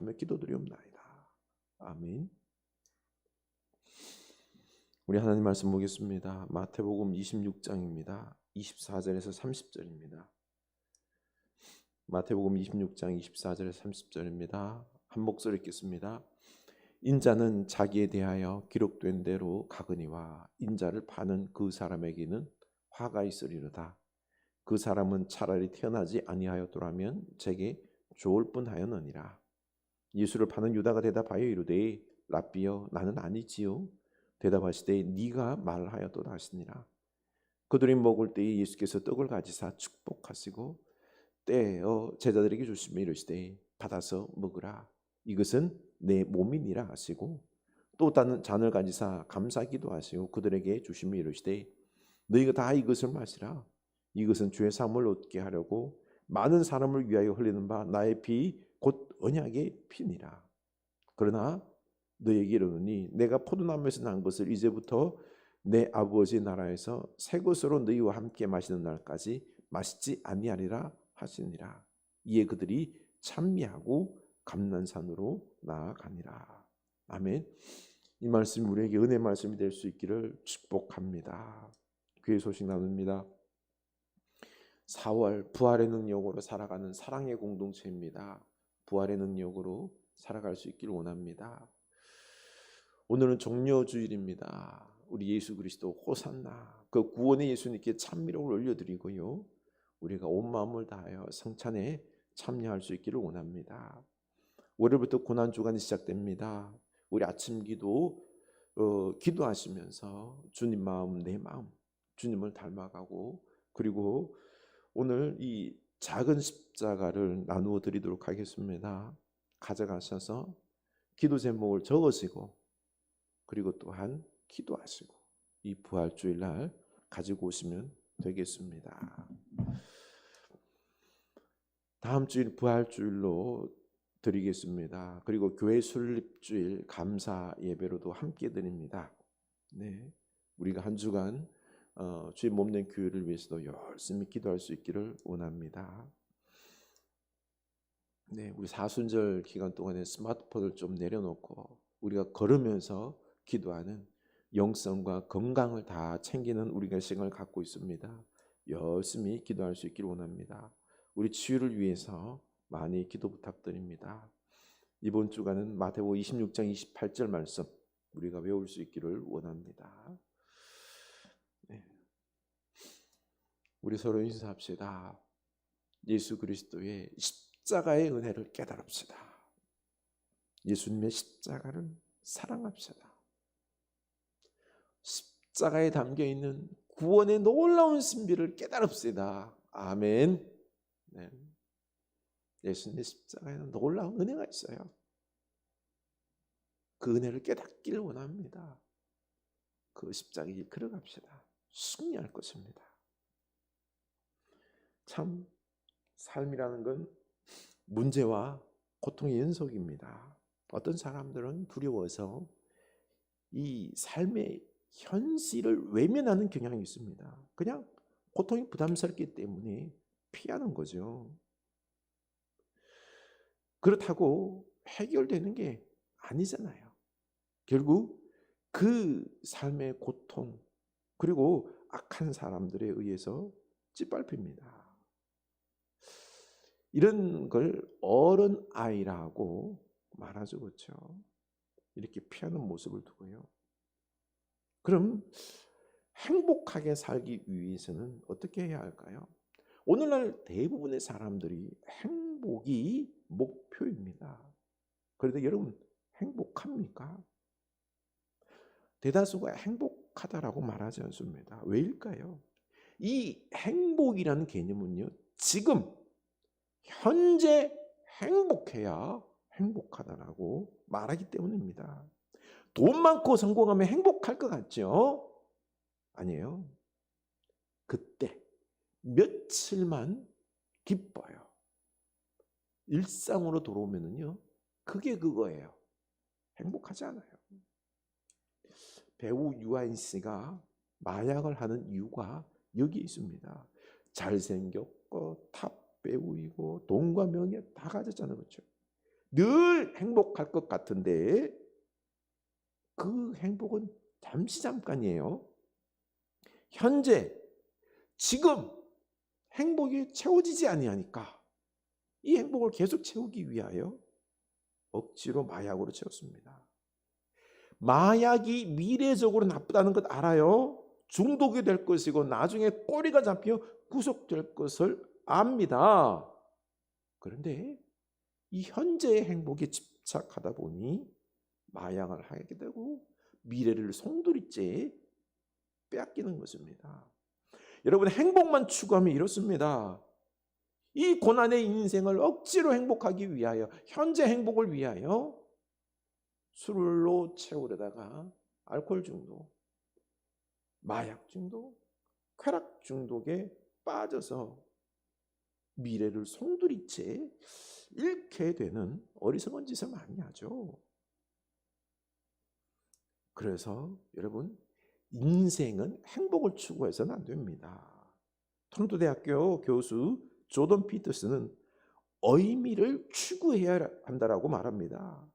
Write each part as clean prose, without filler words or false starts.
축복하며 기도드리옵나이다. 아멘. 우리 하나님 말씀 보겠습니다. 마태복음 26장입니다. 24절에서 30절입니다. 마태복음 26장 24절에서 30절입니다. 한 목소리 읽겠습니다. 인자는 자기에 대하여 기록된 대로 가거니와 인자를 파는 그 사람에게는 화가 있으리로다. 그 사람은 차라리 태어나지 아니하였더라면 제게 좋을 뻔하였느니라. 예수를 파는 유다가 대답하여 이르되 랍비여 나는 아니지요. 대답하시되 네가 말하였도다 하시니라. 그들이 먹을 때에 예수께서 떡을 가지사 축복하시고 떼어 제자들에게 주시며 이르시되 받아서 먹으라. 이것은 내 몸이니라 하시고 또 다른 잔을 가지사 감사기도 하시고 그들에게 주시며 이르시되 너희가 다 이것을 마시라. 이것은 죄 사함을 얻게 하려고 많은 사람을 위하여 흘리는 바 나의 피 곧 언약의 피니라. 그러나 너희에게 이르노니 내가 포도나무에서 난 것을 이제부터 내 아버지 나라에서 새 것으로 너희와 함께 마시는 날까지 마시지 아니하리라 하시니라. 이에 그들이 찬미하고 감난산으로 나아가니라. 아멘. 이 말씀이 우리에게 은혜 말씀이 될 수 있기를 축복합니다. 귀의 소식 나눕니다. 4월 부활의 능력으로 살아가는 사랑의 공동체입니다. 부활의 능력으로 살아갈 수 있기를 원합니다. 오늘은 종려주일입니다. 우리 예수 그리스도 호산나 그 구원의 예수님께 찬미를 올려드리고요. 우리가 온 마음을 다하여 성찬에 참여할 수 있기를 원합니다. 월요일부터 고난주간이 시작됩니다. 우리 아침 기도 기도하시면서 주님 마음 내 마음 주님을 닮아가고 그리고 오늘 이 작은 십자가를 나누어 드리도록 하겠습니다. 가져가셔서 기도 제목을 적으시고 그리고 또한 기도하시고 이 부활주일날 가지고 오시면 되겠습니다. 다음 주일 부활주일로 드리겠습니다. 그리고 교회 설립주일 감사 예배로도 함께 드립니다. 네, 우리가 한 주간 주의 몸된 교회를 위해서도 열심히 기도할 수 있기를 원합니다. 네, 우리 사순절 기간 동안에 스마트폰을 좀 내려놓고 우리가 걸으면서 기도하는 영성과 건강을 다 챙기는 우리가 시간을 갖고 있습니다. 열심히 기도할 수 있기를 원합니다. 우리 치유를 위해서 많이 기도 부탁드립니다. 이번 주간은 마태복음 26장 28절 말씀 우리가 외울 수 있기를 원합니다. 네. 우리 서로 인사합시다. 예수 그리스도의 십자가의 은혜를 깨달읍시다. 예수님의 십자가를 사랑합시다. 십자가에 담겨있는 구원의 놀라운 신비를 깨달읍시다. 아멘. 네. 예수님의 십자가에는 놀라운 은혜가 있어요. 그 은혜를 깨닫기를 원합니다. 그 십자가의 길 걸어갑시다. 승리할 것입니다. 참 삶이라는 건 문제와 고통의 연속입니다. 어떤 사람들은 두려워서 이 삶의 현실을 외면하는 경향이 있습니다. 그냥 고통이 부담스럽기 때문에 피하는 거죠. 그렇다고 해결되는 게 아니잖아요. 결국 그 삶의 고통 그리고 악한 사람들에 의해서 짓밟힙니다. 이런 걸 어른아이라고 말하죠. 그렇죠? 이렇게 피하는 모습을 두고요. 그럼 행복하게 살기 위해서는 어떻게 해야 할까요? 오늘날 대부분의 사람들이 행복이 목표입니다. 그런데 여러분 행복합니까? 대다수가 행복하다라고 말하지 않습니다. 왜일까요? 이 행복이라는 개념은요, 지금 현재 행복해야 행복하다라고 말하기 때문입니다. 돈 많고 성공하면 행복할 것 같죠? 아니에요. 그때 며칠만 기뻐요. 일상으로 돌아오면은요, 그게 그거예요. 행복하지 않아요. 배우 유아인 씨가 마약을 하는 이유가 여기 있습니다. 잘생겼고 탑 배우이고 돈과 명예 다 가졌잖아요. 그렇죠? 늘 행복할 것 같은데 그 행복은 잠시 잠깐이에요. 현재 지금 행복이 채워지지 아니하니까 이 행복을 계속 채우기 위하여 억지로 마약으로 채웠습니다. 마약이 미래적으로 나쁘다는 것 알아요. 중독이 될 것이고 나중에 꼬리가 잡혀 구속될 것을 압니다. 그런데 이 현재의 행복에 집착하다 보니 마약을 하게 되고 미래를 송두리째 빼앗기는 것입니다. 여러분, 행복만 추구하면 이렇습니다. 이 고난의 인생을 억지로 행복하기 위하여, 현재 행복을 위하여 술로 채우려다가 알코올 중독, 마약 중독, 쾌락 중독에 빠져서 미래를 송두리째 잃게 되는 어리석은 짓을 많이 하죠. 그래서 여러분, 인생은 행복을 추구해서는 안 됩니다. 토론토 대학교 교수 조던 피터스는 의미를 추구해야 한다라고 말합니다.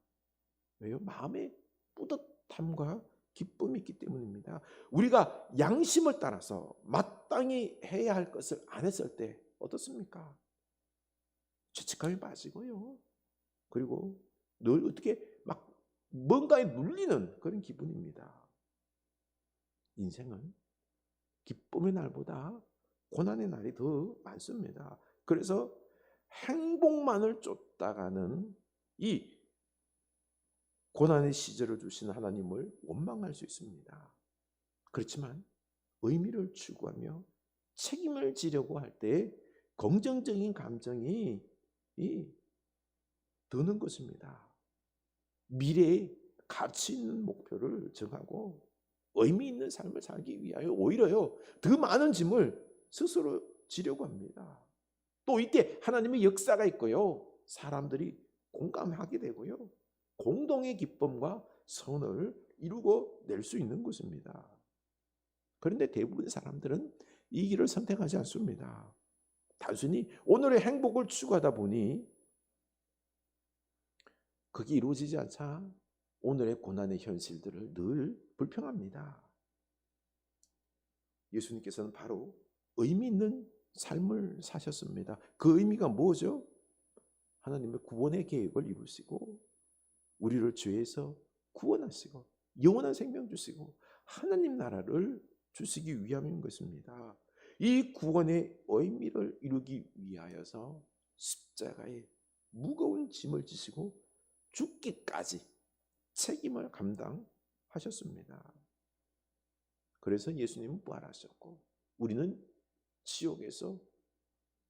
왜요? 마음에 뿌듯함과 기쁨이 있기 때문입니다. 우리가 양심을 따라서 마땅히 해야 할 것을 안 했을 때 어떻습니까? 죄책감이 빠지고요. 그리고 늘 어떻게 막 뭔가에 눌리는 그런 기분입니다. 인생은 기쁨의 날보다 고난의 날이 더 많습니다. 그래서 행복만을 쫓다가는 이 고난의 시절을 주신 하나님을 원망할 수 있습니다. 그렇지만 의미를 추구하며 책임을 지려고 할 때 긍정적인 감정이 드는 것입니다. 미래에 가치 있는 목표를 정하고 의미 있는 삶을 살기 위하여 오히려요 더 많은 짐을 스스로 지려고 합니다. 또 이때 하나님의 역사가 있고요, 사람들이 공감하게 되고요, 공동의 기쁨과 선을 이루고 낼 수 있는 것입니다. 그런데 대부분의 사람들은 이 길을 선택하지 않습니다. 단순히 오늘의 행복을 추구하다 보니 그게 이루어지지 않자 오늘의 고난의 현실들을 늘 불평합니다. 예수님께서는 바로 의미 있는 삶을 사셨습니다. 그 의미가 뭐죠? 하나님의 구원의 계획을 이루시고 우리를 죄에서 구원하시고 영원한 생명 주시고 하나님 나라를 주시기 위함인 것입니다. 이 구원의 의미를 이루기 위하여서 십자가에 무거운 짐을 지시고 죽기까지 책임을 감당하셨습니다. 그래서 예수님은 부활하셨고 우리는 지옥에서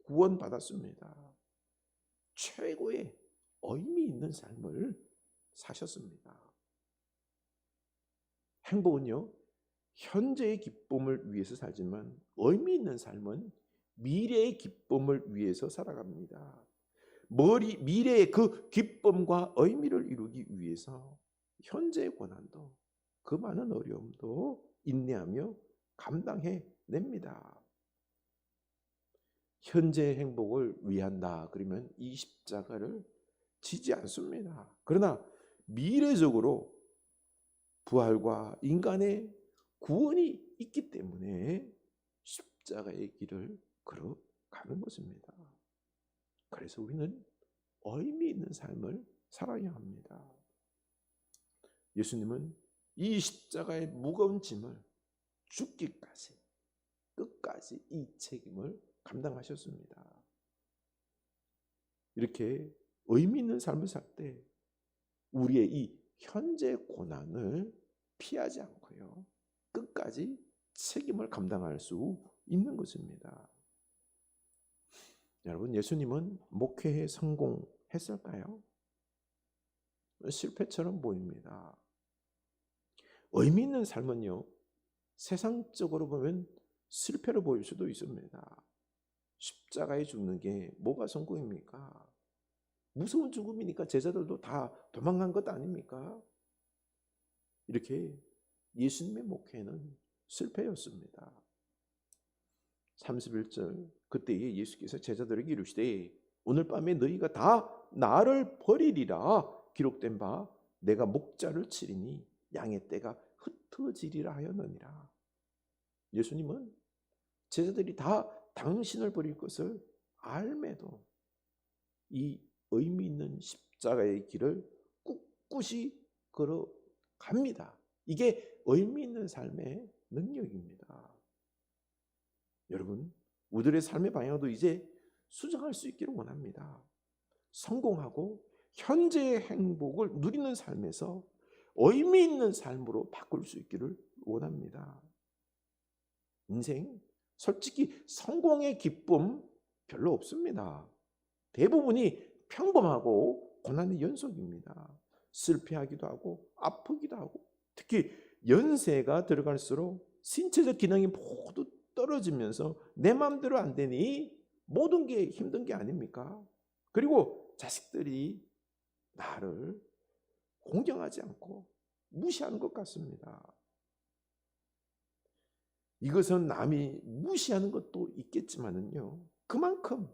구원받았습니다. 최고의 의미 있는 삶을 사셨습니다. 행복은요, 현재의 기쁨을 위해서 살지만 의미 있는 삶은 미래의 기쁨을 위해서 살아갑니다. 미래의 그 기쁨과 의미를 이루기 위해서 현재의 고난도 그 많은 어려움도 인내하며 감당해 냅니다. 현재의 행복을 위한다 그러면 이 십자가를 지지 않습니다. 그러나 미래적으로 부활과 인간의 구원이 있기 때문에 십자가의 길을 걸어가는 것입니다. 그래서 우리는 의미 있는 삶을 살아야 합니다. 예수님은 이 십자가의 무거운 짐을 죽기까지 끝까지 이 책임을 감당하셨습니다. 이렇게 의미 있는 삶을 살 때 우리의 이 현재 고난을 피하지 않고요 끝까지 책임을 감당할 수 있는 것입니다. 여러분, 예수님은 목회에 성공했을까요? 실패처럼 보입니다. 의미 있는 삶은요 세상적으로 보면 실패로 보일 수도 있습니다. 십자가에 죽는 게 뭐가 성공입니까? 무서운 죽음이니까 제자들도 다 도망간 것 아닙니까? 이렇게 예수님의 목회는 실패였습니다. 31절 그때에 예수께서 제자들에게 이르시되 오늘 밤에 너희가 다 나를 버리리라 기록된 바 내가 목자를 치리니 양의 떼가 흩어지리라 하였느니라. 예수님은 제자들이 다 당신을 버릴 것을 알매도 이 의미 있는 십자가의 길을 꿋꿋이 걸어갑니다. 이게 의미 있는 삶의 능력입니다. 여러분, 우리들의 삶의 방향도 이제 수정할 수 있기를 원합니다. 성공하고 현재의 행복을 누리는 삶에서 의미 있는 삶으로 바꿀 수 있기를 원합니다. 인생 솔직히 성공의 기쁨 별로 없습니다. 대부분이 평범하고 고난의 연속입니다. 실패하기도 하고 아프기도 하고, 특히 연세가 들어갈수록 신체적 기능이 모두 떨어지면서 내 마음대로 안 되니 모든 게 힘든 게 아닙니까? 그리고 자식들이 나를 공경하지 않고 무시하는 것 같습니다. 이것은 남이 무시하는 것도 있겠지만은요, 그만큼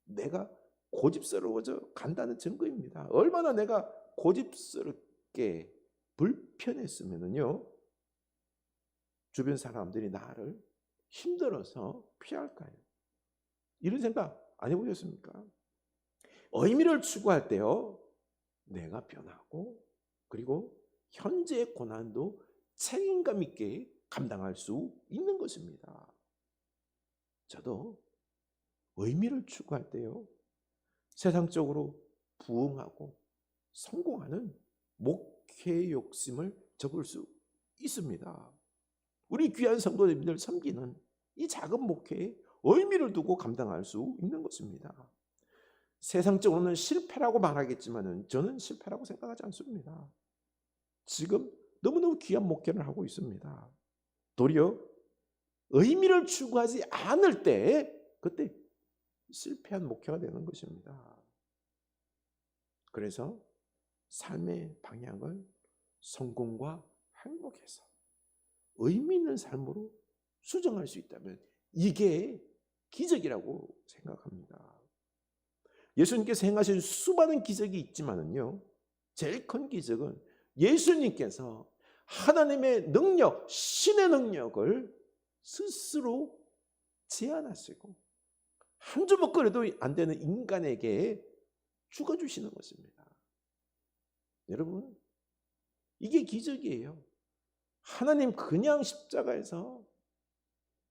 내가 고집스러워져 간다는 증거입니다. 얼마나 내가 고집스럽게 불편했으면은요, 주변 사람들이 나를 힘들어서 피할까요? 이런 생각 안 해보셨습니까? 의미를 추구할 때요, 내가 변하고 그리고 현재의 고난도 책임감 있게 감당할 수 있는 것입니다. 저도 의미를 추구할 때요, 세상적으로 부응하고 성공하는 목회 욕심을 접을 수 있습니다. 우리 귀한 성도님들 섬기는 이 작은 목회에 의미를 두고 감당할 수 있는 것입니다. 세상적으로는 실패라고 말하겠지만 저는 실패라고 생각하지 않습니다. 지금 너무너무 귀한 목회를 하고 있습니다. 도리어 의미를 추구하지 않을 때 그때 실패한 목회가 되는 것입니다. 그래서 삶의 방향을 성공과 행복에서 의미 있는 삶으로 수정할 수 있다면 이게 기적이라고 생각합니다. 예수님께서 행하신 수많은 기적이 있지만은요, 제일 큰 기적은 예수님께서 하나님의 능력, 신의 능력을 스스로 제안하시고 한 주먹거리도 안 되는 인간에게 죽어주시는 것입니다. 여러분, 이게 기적이에요. 하나님 그냥 십자가에서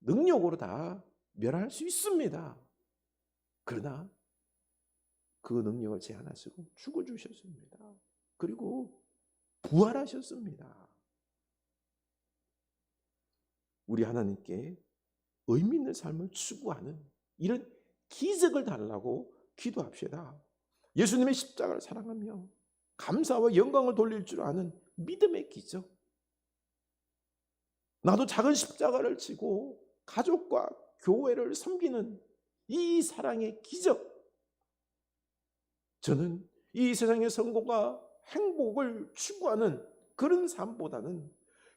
능력으로 다 멸할 수 있습니다. 그러나 그 능력을 제한하시고 죽어주셨습니다. 그리고 부활하셨습니다. 우리 하나님께 의미 있는 삶을 추구하는 이런 기적을 달라고 기도합시다. 예수님의 십자가를 사랑하며 감사와 영광을 돌릴 줄 아는 믿음의 기적. 나도 작은 십자가를 지고 가족과 교회를 섬기는 이 사랑의 기적. 저는 이 세상의 성공과 행복을 추구하는 그런 삶보다는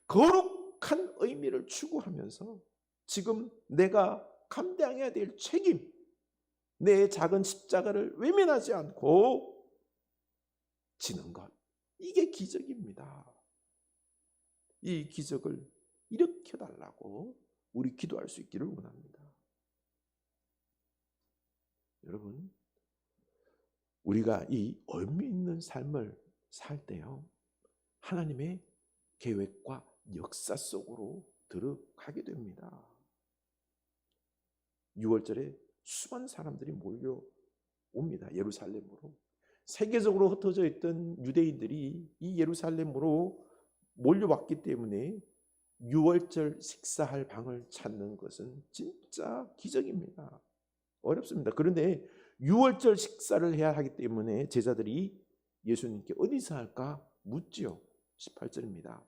거룩한 의미를 추구하면서 지금 내가 감당해야 될 책임, 내 작은 십자가를 외면하지 않고 지는 것, 이게 기적입니다. 이 기적을 일으켜달라고 우리 기도할 수 있기를 원합니다. 여러분, 우리가 이 의미 있는 삶을 살 때요, 하나님의 계획과 역사 속으로 들어가게 됩니다. 6월절에 수많은 사람들이 몰려옵니다. 예루살렘으로. 세계적으로 흩어져 있던 유대인들이 이 예루살렘으로 몰려왔기 때문에 6월절 식사할 방을 찾는 것은 진짜 기적입니다. 어렵습니다. 그런데 6월절 식사를 해야 하기 때문에 제자들이 예수님께 어디서 할까 묻지요. 18절입니다.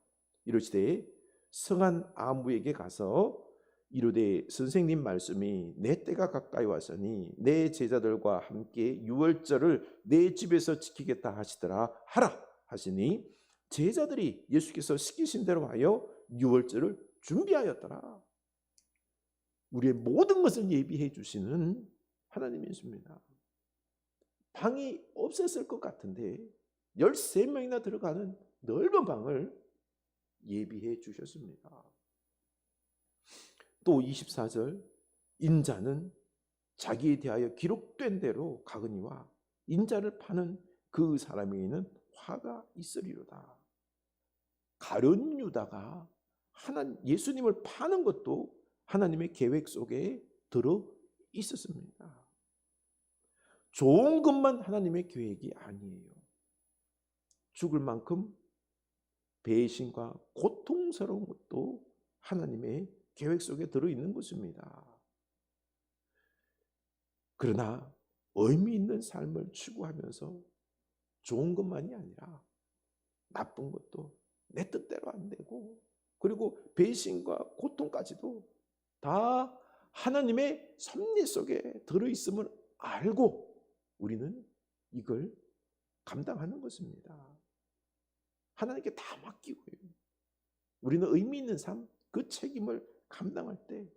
이르시되 성한 아무에게 가서 이르되 선생님 말씀이 내 때가 가까이 왔으니 내 제자들과 함께 6월절을 내 집에서 지키겠다 하시더라 하라 하시니 제자들이 예수께서 시키신 대로 하여 6월절을 준비하였더라. 우리의 모든 것을 예비해 주시는 하나님이십니다. 방이 없었을 것 같은데 13명이나 들어가는 넓은 방을 예비해 주셨습니다. 또 24절, 인자는 자기에 대하여 기록된 대로 가거니와 인자를 파는 그 사람에게는 화가 있으리로다. 가룟 유다가 예수님을 파는 것도 하나님의 계획 속에 들어 있었습니다. 좋은 것만 하나님의 계획이 아니에요. 죽을 만큼 배신과 고통스러운 것도 하나님의 계획 속에 들어있는 것입니다. 그러나 의미 있는 삶을 추구하면서 좋은 것만이 아니라 나쁜 것도 내 뜻대로 안 되고, 그리고 배신과 고통까지도 다 하나님의 섭리 속에 들어있음을 알고 우리는 이걸 감당하는 것입니다. 하나님께 다 맡기고요. 우리는 의미 있는 삶, 그 책임을 감당할 때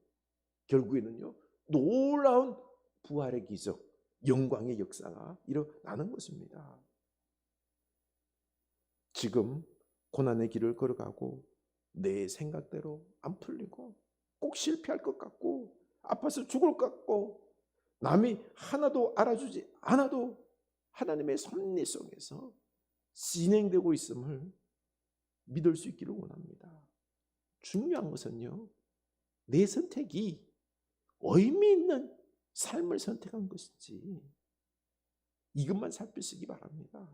결국에는요, 놀라운 부활의 기적, 영광의 역사가 일어나는 것입니다. 지금 고난의 길을 걸어가고 내 생각대로 안 풀리고 꼭 실패할 것 같고 아파서 죽을 것 같고 남이 하나도 알아주지 않아도 하나님의 섭리 속에서 진행되고 있음을 믿을 수 있기를 원합니다. 중요한 것은요, 내 선택이 의미 있는 삶을 선택한 것인지 이것만 살피시기 바랍니다.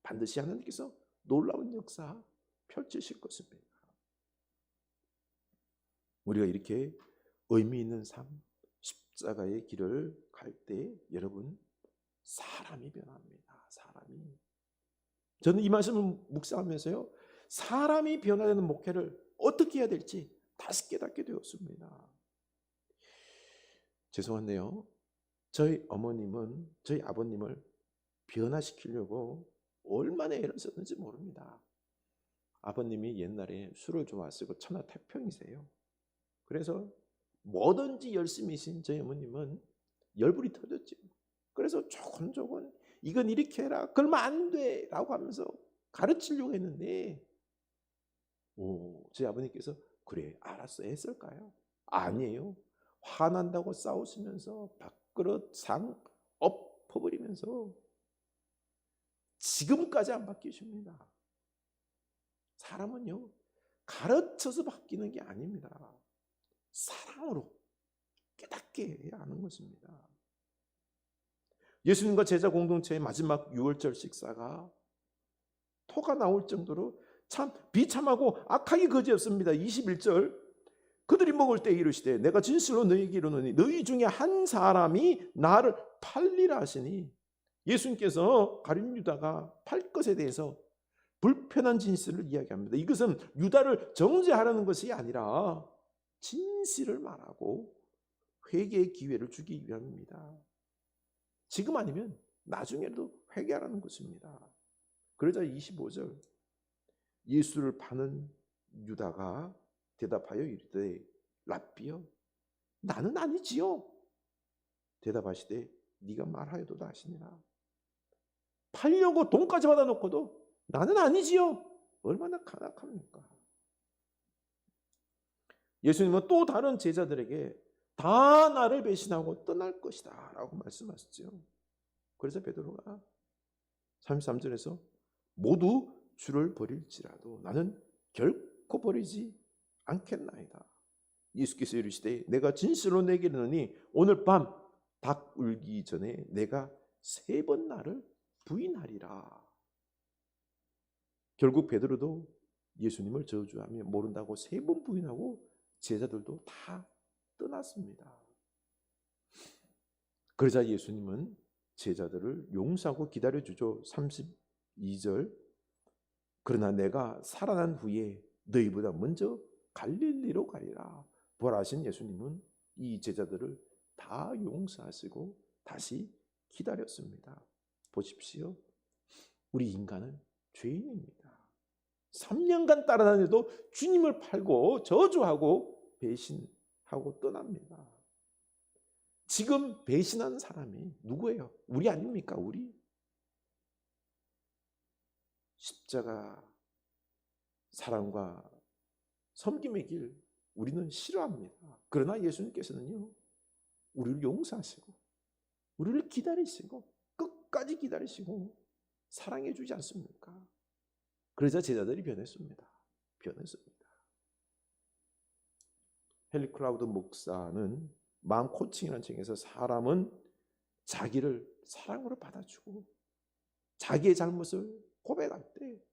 반드시 하나님께서 놀라운 역사 펼치실 것입니다. 우리가 이렇게 의미 있는 삶, 십자가의 길을 갈 때 여러분, 사람이 변합니다. 사람이. 저는 이 말씀을 묵상하면서요, 사람이 변화되는 목회를 어떻게 해야 될지 다시 깨닫게 되었습니다. 죄송한데요, 저희 어머님은 저희 아버님을 변화시키려고 얼마나 애를 썼는지 모릅니다. 아버님이 옛날에 술을 좋아하시고 천하태평이세요. 그래서 뭐든지 열심히신 저희 어머님은 열불이 터졌죠. 그래서 조곤조곤 이건 이렇게 해라, 그러면 안 돼 라고 하면서 가르치려고 했는데, 저희 아버님께서 그래 알았어 했을까요? 아니에요. 화난다고 싸우시면서 밥그릇 상 엎어버리면서 지금까지 안 바뀌십니다. 사람은요, 가르쳐서 바뀌는 게 아닙니다. 사랑으로 깨닫게 해야 하는 것입니다. 예수님과 제자 공동체의 마지막 6월절 식사가 토가 나올 정도로 참 비참하고 악하기 거지없습니다. 21절, 그들이 먹을 때 이르시되 내가 진실로 너희에게 이르노니 너희 중에 한 사람이 나를 팔리라 하시니, 예수님께서 가룟 유다가 팔 것에 대해서 불편한 진실을 이야기합니다. 이것은 유다를 정죄하라는 것이 아니라 진실을 말하고 회개의 기회를 주기 위함입니다. 지금 아니면 나중에도 회개하라는 것입니다. 그러자 25절, 예수를 파는 유다가 대답하여 이르되 랍비여 나는 아니지요. 대답하시되 네가 말하여도다 하시니라. 팔려고 돈까지 받아놓고도 나는 아니지요. 얼마나 간악합니까? 예수님은 또 다른 제자들에게 다 나를 배신하고 떠날 것이다 라고 말씀하셨죠. 그래서 베드로가 33절에서 모두 주를 버릴지라도 나는 결코 버리지 않겠나이다. 예수께서 이르시되 내가 진실로 내게 이르노니 오늘 밤 닭 울기 전에 내가 3번 나를 부인하리라. 결국 베드로도 예수님을 저주하며 모른다고 3번 부인하고 제자들도 다 떠났습니다. 그러자 예수님은 제자들을 용서하고 기다려주죠. 32절, 그러나 내가 살아난 후에 너희보다 먼저 갈릴리로 가리라. 부활하신 예수님은 이 제자들을 다 용서하시고 다시 기다렸습니다. 보십시오. 우리 인간은 죄인입니다. 3년간 따라다녀도 주님을 팔고 저주하고 배신하고 떠납니다. 지금 배신하는 사람이 누구예요? 우리 아닙니까? 우리. 십자가 사랑과 섬김의 길 우리는 싫어합니다. 그러나 예수님께서는요, 우리를 용서하시고 우리를 기다리시고 끝까지 기다리시고 사랑해 주지 않습니까? 그러자 제자들이 변했습니다. 헨리 클라우드 목사는 마음 코칭이라는 책에서 사람은 자기를 사랑으로 받아주고 자기의 잘못을 고백할 때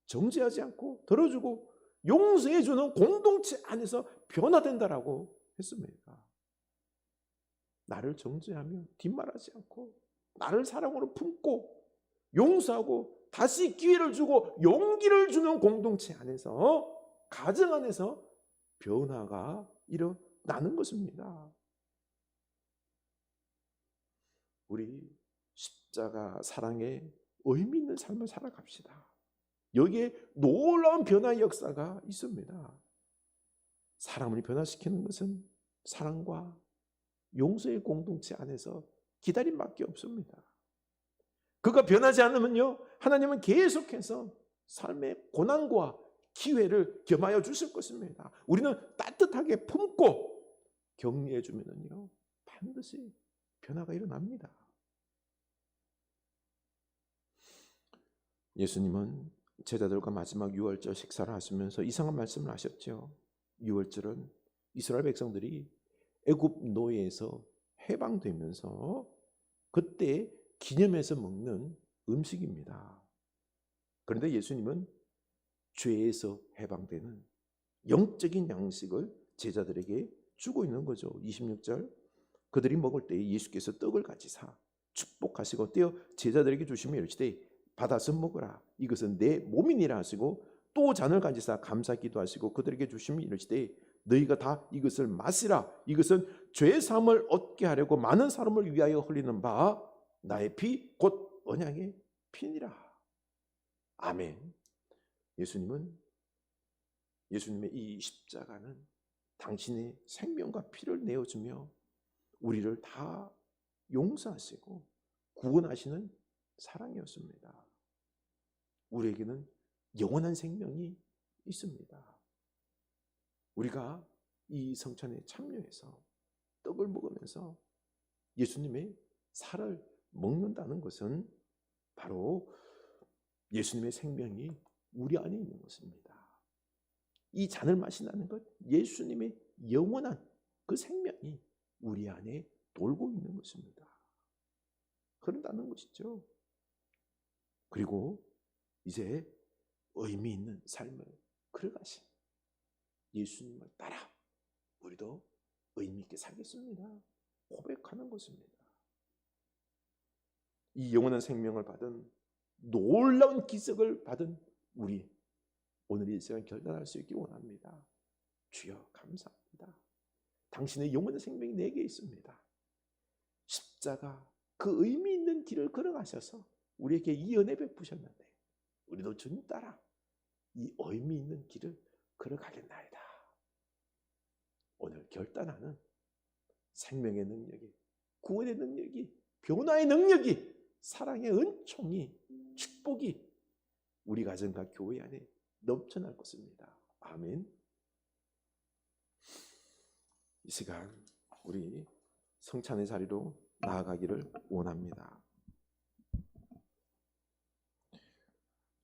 정죄하지 않고 들어주고 용서해주는 공동체 안에서 변화된다라고 했습니다. 나를 정죄하며 뒷말하지 않고 나를 사랑으로 품고 용서하고 다시 기회를 주고 용기를 주는 공동체 안에서, 가정 안에서 변화가 일어나는 것입니다. 우리 십자가 사랑의 의미 있는 삶을 살아갑시다. 여기에 놀라운 변화의 역사가 있습니다. 사람을 변화시키는 것은 사랑과 용서의 공동체 안에서 기다림밖에 없습니다. 그가 변하지 않으면요, 하나님은 계속해서 삶의 고난과 기회를 겸하여 주실 것입니다. 우리는 따뜻하게 품고 격려해 주면요, 반드시 변화가 일어납니다. 예수님은 제자들과 마지막 유월절 식사를 하시면서 이상한 말씀을 하셨죠. 유월절은 이스라엘 백성들이 애굽 노예에서 해방되면서 그때 기념해서 먹는 음식입니다. 그런데 예수님은 죄에서 해방되는 영적인 양식을 제자들에게 주고 있는 거죠. 26절, 그들이 먹을 때 예수께서 떡을 가지사 축복하시고 떼어 제자들에게 주시며 이르시되 받아서 먹으라, 이것은 내 몸이니라 하시고 또 잔을 가지사 감사 기도하시고 그들에게 주시며 이르시되 너희가 다 이것을 마시라, 이것은 죄 사함을 얻게 하려고 많은 사람을 위하여 흘리는 바 나의 피 곧 언약의 피니라. 아멘. 예수님의 이 십자가는 당신의 생명과 피를 내어주며 우리를 다 용서하시고 구원하시는 사랑이었습니다. 우리에게는 영원한 생명이 있습니다. 우리가 이 성찬에 참여해서 떡을 먹으면서 예수님의 살을 먹는다는 것은 바로 예수님의 생명이 우리 안에 있는 것입니다. 이 잔을 마신다는 것, 예수님의 영원한 그 생명이 우리 안에 돌고 있는 것입니다. 그런다는 것이죠. 그리고 이제 의미 있는 삶을 걸어가신 예수님을 따라 우리도 의미 있게 살겠습니다. 고백하는 것입니다. 이 영원한 생명을 받은, 놀라운 기적을 받은 우리 오늘 이 시간 결단할 수 있기 원합니다. 주여 감사합니다. 당신의 영원한 생명이 내게 있습니다. 십자가 그 의미 있는 길을 걸어가셔서 우리에게 이 은혜 베푸셨는데 우리도 주님 따라 이 의미 있는 길을 걸어가겠나이다. 오늘 결단하는 생명의 능력이, 구원의 능력이, 변화의 능력이, 사랑의 은총이, 축복이 우리 가정과 교회 안에 넘쳐날 것입니다. 아멘. 이 시간 우리 성찬의 자리로 나아가기를 원합니다.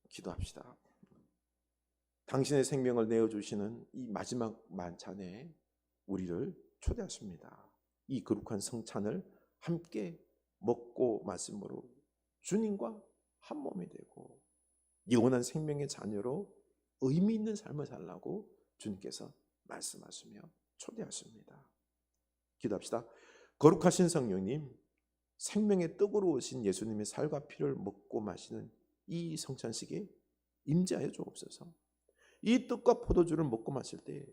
기도합시다. 당신의 생명을 내어주시는 이 마지막 만찬에 우리를 초대하십니다. 이 거룩한 성찬을 함께 먹고 말씀으로 주님과 한 몸이 되고 영원한 생명의 자녀로 의미 있는 삶을 살라고 주님께서 말씀하시며 초대하십니다. 기도합시다. 거룩하신 성령님, 생명의 떡으로 오신 예수님의 살과 피를 먹고 마시는 이 성찬식에 임재하여 주옵소서. 이 떡과 포도주를 먹고 마실 때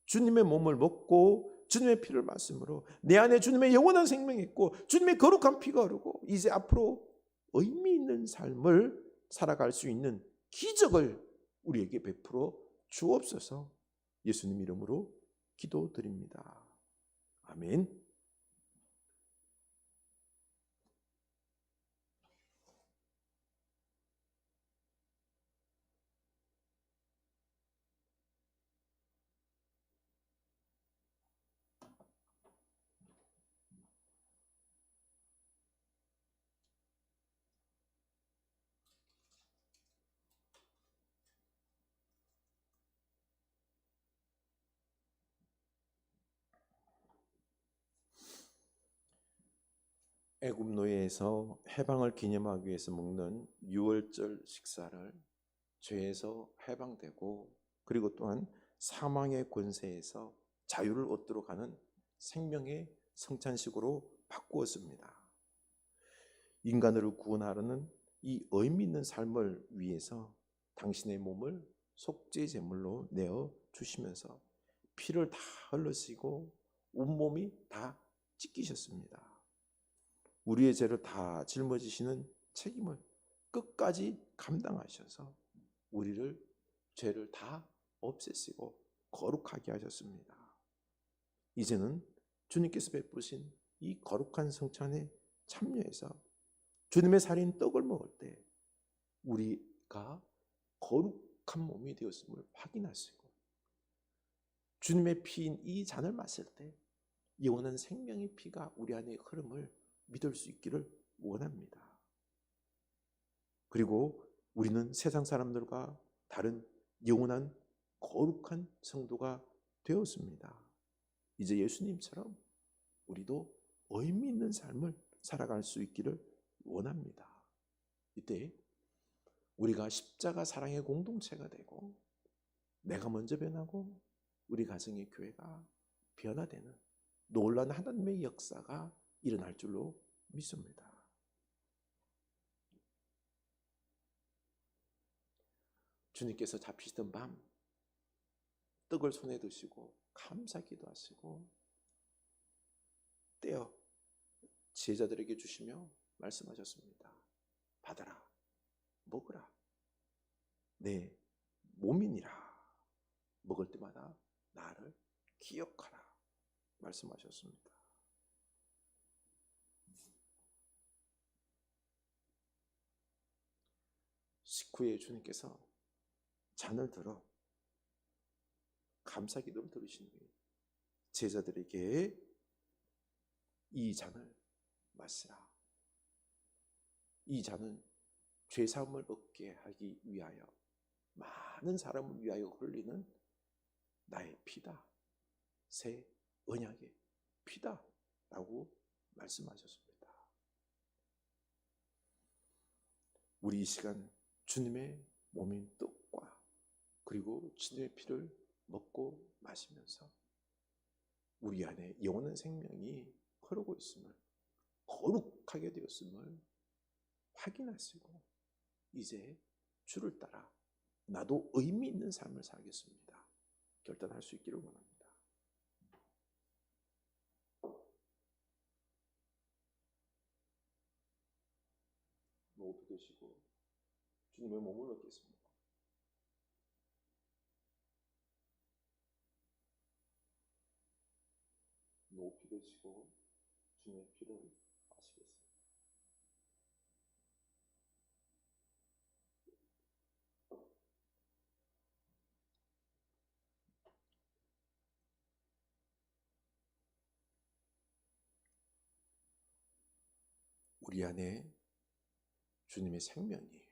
주님의 몸을 먹고 주님의 피를 마심으로 내 안에 주님의 영원한 생명이 있고 주님의 거룩한 피가 흐르고 이제 앞으로 의미 있는 삶을 살아갈 수 있는 기적을 우리에게 베풀어 주옵소서. 예수님 이름으로 기도드립니다. 아멘. 애굽 노예에서 해방을 기념하기 위해서 먹는 유월절 식사를 죄에서 해방되고 그리고 또한 사망의 권세에서 자유를 얻도록 하는 생명의 성찬식으로 바꾸었습니다. 인간을 구원하려는 이 의미 있는 삶을 위해서 당신의 몸을 속죄 제물로 내어 주시면서 피를 다 흘리시고 온몸이 다 찢기셨습니다. 우리의 죄를 다 짊어지시는 책임을 끝까지 감당하셔서 우리를 죄를 다 없애시고 거룩하게 하셨습니다. 이제는 주님께서 베푸신 이 거룩한 성찬에 참여해서 주님의 살인 떡을 먹을 때 우리가 거룩한 몸이 되었음을 확인하시고 주님의 피인 이 잔을 마실 때 영원한 생명의 피가 우리 안에 흐름을 믿을 수 있기를 원합니다. 그리고 우리는 세상 사람들과 다른 영원한 거룩한 성도가 되었습니다. 이제 예수님처럼 우리도 의미 있는 삶을 살아갈 수 있기를 원합니다. 이때 우리가 십자가 사랑의 공동체가 되고 내가 먼저 변하고 우리 가정의 교회가 변화되는 놀라운 하나님의 역사가 일어날 줄로 믿습니다. 주님께서 잡히시던 밤 떡을 손에 드시고 감사 기도하시고 떼어 제자들에게 주시며 말씀하셨습니다. 받아라, 먹으라. 내 몸이니라. 먹을 때마다 나를 기억하라 말씀하셨습니다. 식후에 주님께서 잔을 들어 감사 기도를 들으신 뒤에 제자들에게 이 잔을 마시라. 이 잔은 죄사함을 얻게 하기 위하여 많은 사람을 위하여 흘리는 나의 피다. 새 언약의 피다 라고 말씀하셨습니다. 우리 이 시간 주님의 몸인 떡과 그리고 주님의 피를 먹고 마시면서 우리 안에 영원한 생명이 흐르고 있음을, 거룩하게 되었음을 확인하시고 이제 주를 따라 나도 의미 있는 삶을 살겠습니다 결단할 수 있기를 원합니다. 높이 드시고 주님의 몸을 얻겠습니다. 높이 드시고 주님의 피를 마시겠습니다. 우리 안에 주님의 생명이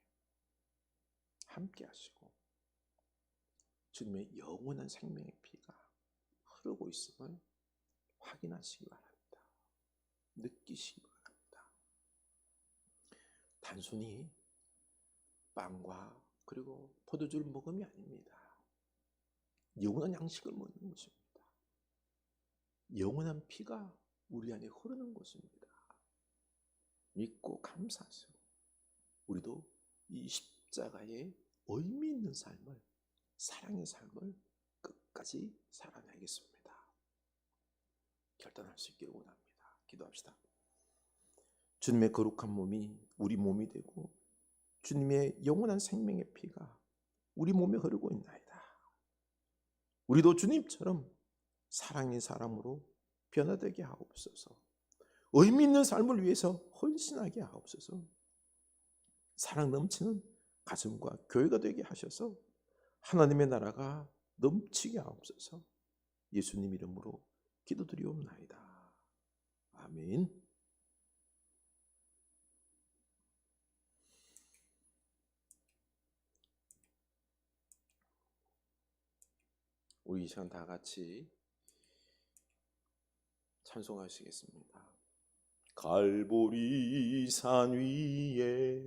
함께 하시고 주님의 영원한 생명의 피가 흐르고 있음을 확인하시기 바랍니다. 느끼시기 바랍니다. 단순히 빵과 그리고 포도주를 먹음이 아닙니다. 영원한 양식을 먹는 것입니다. 영원한 피가 우리 안에 흐르는 것입니다. 믿고 감사하세요. 우리도 이 십자가의 의미 있는 삶을, 사랑의 삶을 끝까지 살아내겠습니다. 결단할 수 있기를 원합니다. 기도합시다. 주님의 거룩한 몸이 우리 몸이 되고 주님의 영원한 생명의 피가 우리 몸에 흐르고 있나이다. 우리도 주님처럼 사랑의 사람으로 변화되게 하옵소서. 의미 있는 삶을 위해서 헌신하게 하옵소서. 사랑 넘치는 가정과 교회가 되게 하셔서 하나님의 나라가 넘치게 하옵소서. 예수님 이름으로 기도드리옵나이다. 아멘. 우리 이 시간 다 같이 찬송하시겠습니다. 갈보리 산 위에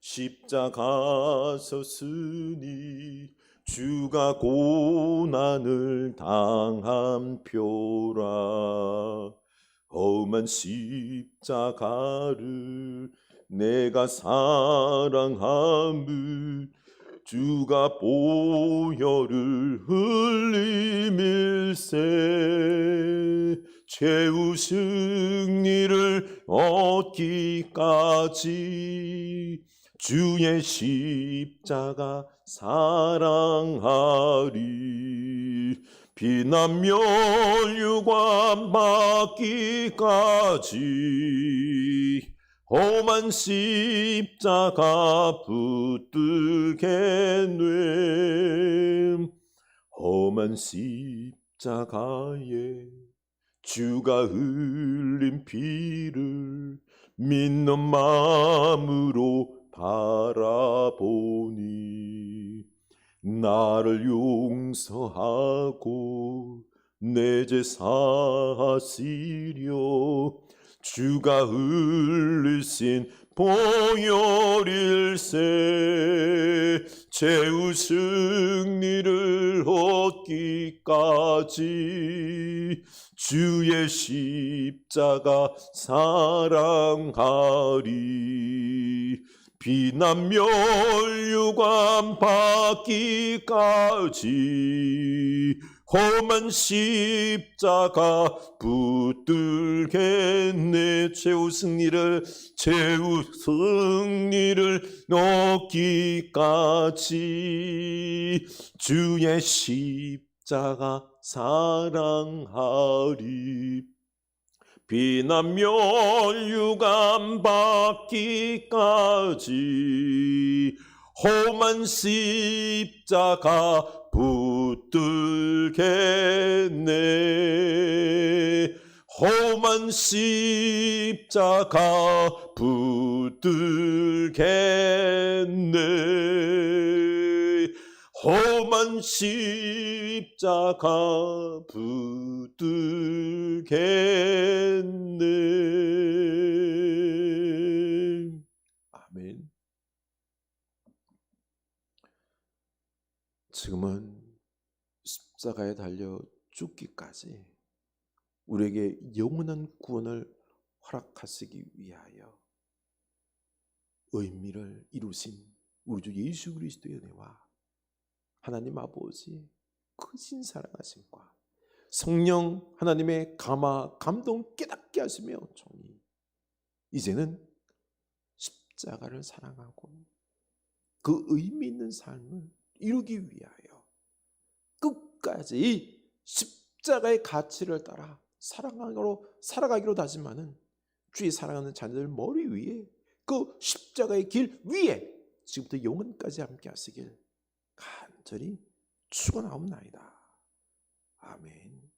십자가 섰으니 주가 고난을 당한 표라. 험한 십자가를 내가 사랑함을 주가 보혈을 흘림일세. 최후 승리를 얻기까지 주의 십자가 사랑하리. 비난 멸류관 받기까지 험한 십자가 붙들겠네. 험한 십자가에 주가 흘린 피를 믿는 마음으로 바라보니 나를 용서하고 내 죄 사하시려 주가 흘리신 보혈일세. 최후 승리를 얻기까지 주의 십자가 사랑하리. 비난 멸류관 받기까지 험한 십자가 붙들겠네. 최후 승리를 얻기까지 주의 십자가 사랑하리. 비난 멸류관 받기까지 험한 십자가 붙들겠네. 험한 십자가 붙들겠네. 험한 십자가 붙들겠네. 아멘. 지금은 십자가에 달려 죽기까지 우리에게 영원한 구원을 허락하시기 위하여 의미를 이루신 우리 주 예수 그리스도의 은혜와 하나님 아버지 크신 사랑하심과 성령 하나님의 감동 깨닫게 하시며 종이 이제는 십자가를 사랑하고 그 의미 있는 삶을 이루기 위하여 끝까지 십자가의 가치를 따라 살아가기로 다짐하는 주의 사랑하는 자녀들 머리 위에 그 십자가의 길 위에 지금부터 영원까지 함께 하시길 간절히 축원하옵나이다. 아멘.